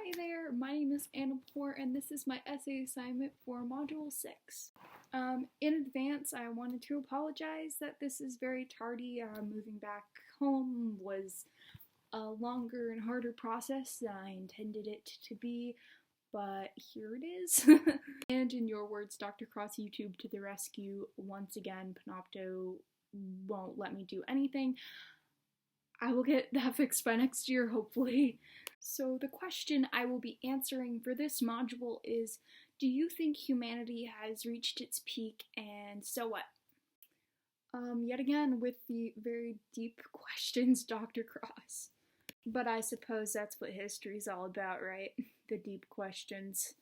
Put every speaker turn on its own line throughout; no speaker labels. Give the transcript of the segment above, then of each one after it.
Hi there, my name is Anna Poor, and this is my essay assignment for Module 6. In advance, I wanted to apologize that this is very tardy. Moving back home was a longer and harder process than I intended it to be, but here it is. And in your words, Dr. Cross YouTube to the rescue. Once again, Panopto won't let me do anything. I will get that fixed by next year, hopefully. So the question I will be answering for this module is, do you think humanity has reached its peak, and so what? Yet again with the very deep questions, Dr. Cross. But I suppose that's what history's all about, right? The deep questions.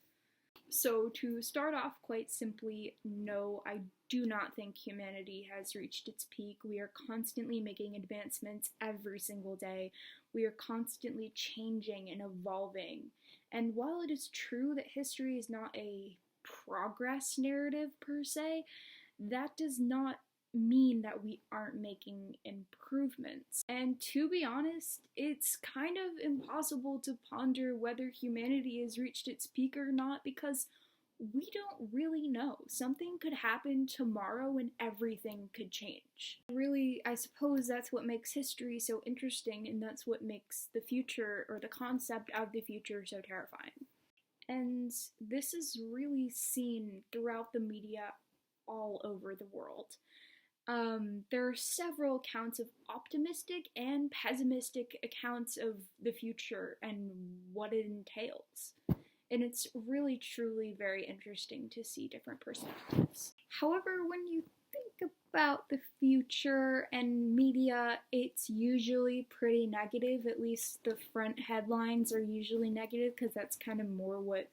So to start off quite simply, no, I do not think humanity has reached its peak. We are constantly making advancements every single day. We are constantly changing and evolving. And while it is true that history is not a progress narrative per se, that does not mean that we aren't making improvements. And to be honest, it's kind of impossible to ponder whether humanity has reached its peak or not because we don't really know. Something could happen tomorrow and everything could change. Really, I suppose that's what makes history so interesting, and that's what makes the future, or the concept of the future, so terrifying. And this is really seen throughout the media all over the world. There are several accounts of optimistic and pessimistic accounts of the future and what it entails. And it's really, truly very interesting to see different perspectives. However, when you think about the future and media, it's usually pretty negative. At least the front headlines are usually negative because that's kind of more what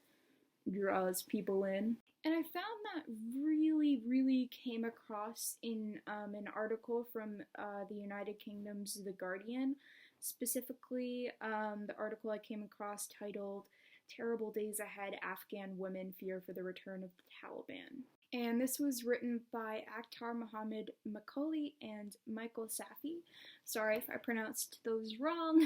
draws people in. And I found that really came across in an article from the United Kingdom's The Guardian. Specifically, the article I came across titled, "Terrible Days Ahead, Afghan Women Fear for the Return of the Taliban." And this was written by Akhtar Mohammed Macaulay and Michael Safi. Sorry if I pronounced those wrong.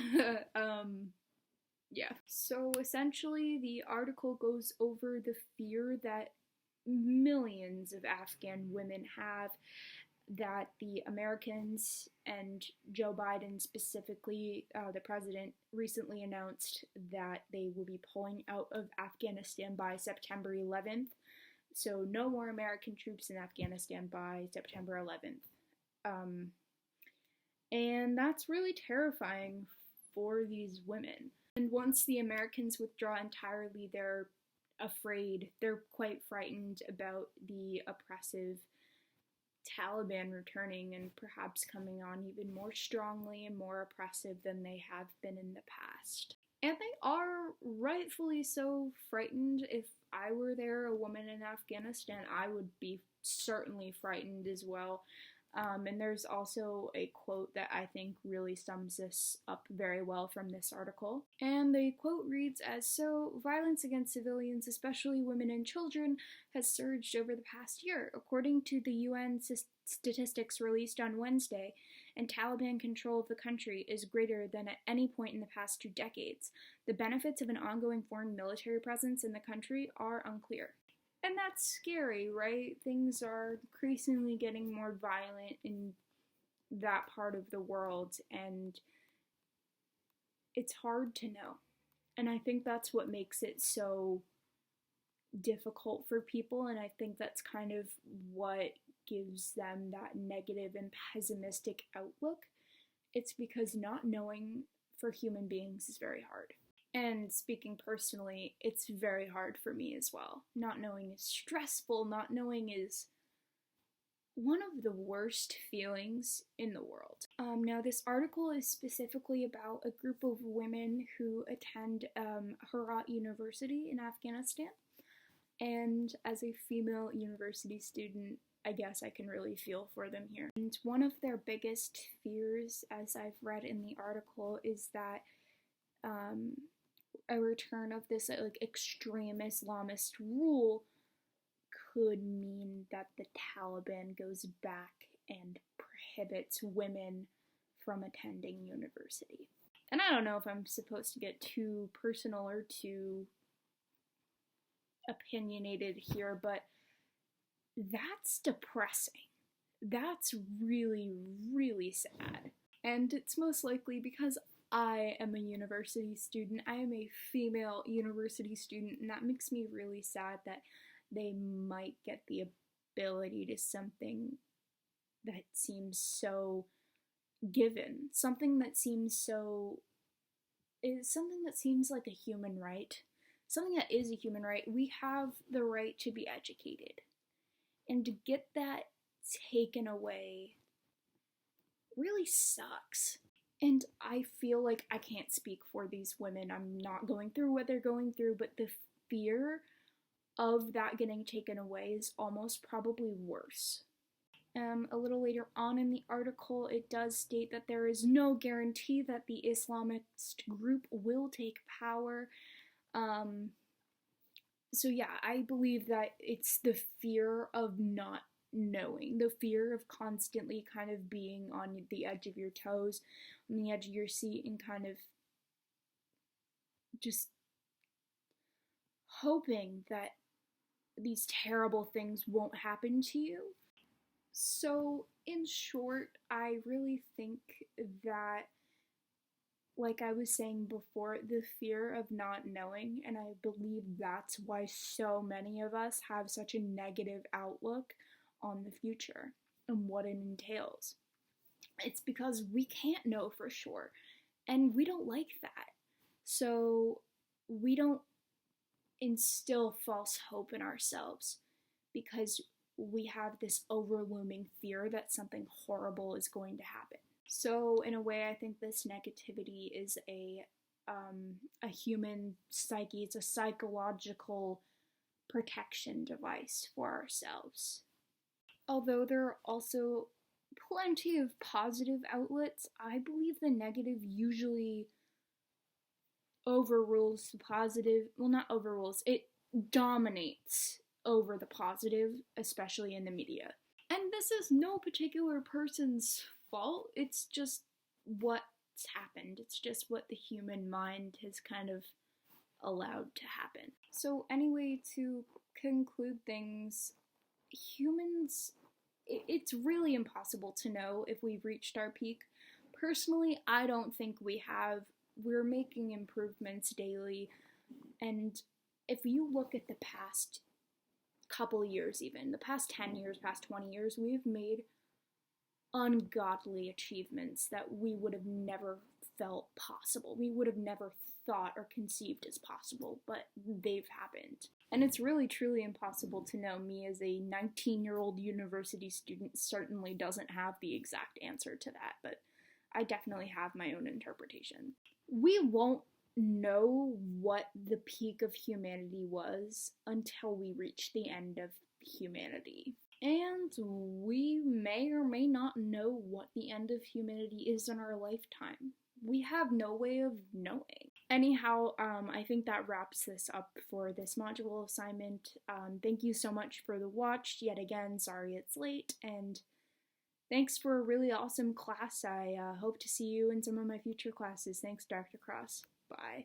Yeah. So essentially, the article goes over the fear that millions of Afghan women have that the Americans and Joe Biden specifically, the president, recently announced that they will be pulling out of Afghanistan by September 11th. So no more American troops in Afghanistan by September 11th. And that's really terrifying for these women. And once the Americans withdraw entirely, they're afraid, they're quite frightened about the oppressive Taliban returning and perhaps coming on even more strongly and more oppressive than they have been in the past. And they are rightfully so frightened. If I were there, a woman in Afghanistan, I would be certainly frightened as well. And there's also a quote that I think really sums this up very well from this article. And the quote reads as, "So, violence against civilians, especially women and children, has surged over the past year. According to the UN statistics released on Wednesday, and Taliban control of the country is greater than at any point in the past 2 decades. The benefits of an ongoing foreign military presence in the country are unclear." And that's scary, right? Things are increasingly getting more violent in that part of the world, and it's hard to know. And I think that's what makes it so difficult for people, and I think that's kind of what gives them that negative and pessimistic outlook. It's because not knowing for human beings is very hard. And speaking personally, it's very hard for me as well. Not knowing is stressful. Not knowing is one of the worst feelings in the world. Now, this article is specifically about a group of women who attend Herat University in Afghanistan. And as a female university student, I guess I can really feel for them here. And one of their biggest fears, as I've read in the article, is that a return of this extreme Islamist rule could mean that the Taliban goes back and prohibits women from attending university. And I don't know if I'm supposed to get too personal or too opinionated here, but that's depressing. That's really, really sad. And it's most likely because I am a university student. I am a female university student, and that makes me really sad that they might get the ability to something that seems so given, something that seems like a human right, something that is a human right. We have the right to be educated, and to get that taken away really sucks. And I feel like I can't speak for these women. I'm not going through what they're going through, but the fear of that getting taken away is almost probably worse. A little later on in the article, it does state that there is no guarantee that the Islamist group will take power. So yeah, I believe that it's the fear of not knowing, the fear of constantly kind of being on the edge of your toes, on the edge of your seat, and kind of just hoping that these terrible things won't happen to you. So, in short, I really think that, like I was saying before, the fear of not knowing, and I believe that's why so many of us have such a negative outlook on the future and what it entails. It's because we can't know for sure, and we don't like that. So, we don't instill false hope in ourselves because we have this overlooming fear that something horrible is going to happen. So in a way, I think this negativity is a human psyche. It's a psychological protection device for ourselves. Although there are also plenty of positive outlets, I believe the negative usually overrules the positive. Well, not overrules, it dominates over the positive, especially in the media. And this is no particular person's fault, it's just what's happened. It's just what the human mind has kind of allowed to happen. So anyway, to conclude things, humans, it's really impossible to know if we've reached our peak. Personally, I don't think we have. We're making improvements daily, and if you look at the past couple years, even the past 10 years, past 20 years, we've made ungodly achievements that we would have never felt possible. We would have never thought or conceived as possible, but they've happened. And it's really truly impossible to know. Me as a 19-year-old university student certainly doesn't have the exact answer to that, but I definitely have my own interpretation. We won't know what the peak of humanity was until we reach the end of humanity. And we may or may not know what the end of humanity is in our lifetime. We have no way of knowing. Anyhow, I think that wraps this up for this module assignment. Thank you so much for the watch. Yet again, sorry it's late, and thanks for a really awesome class. I hope to see you in some of my future classes. Thanks, Dr. Cross. Bye.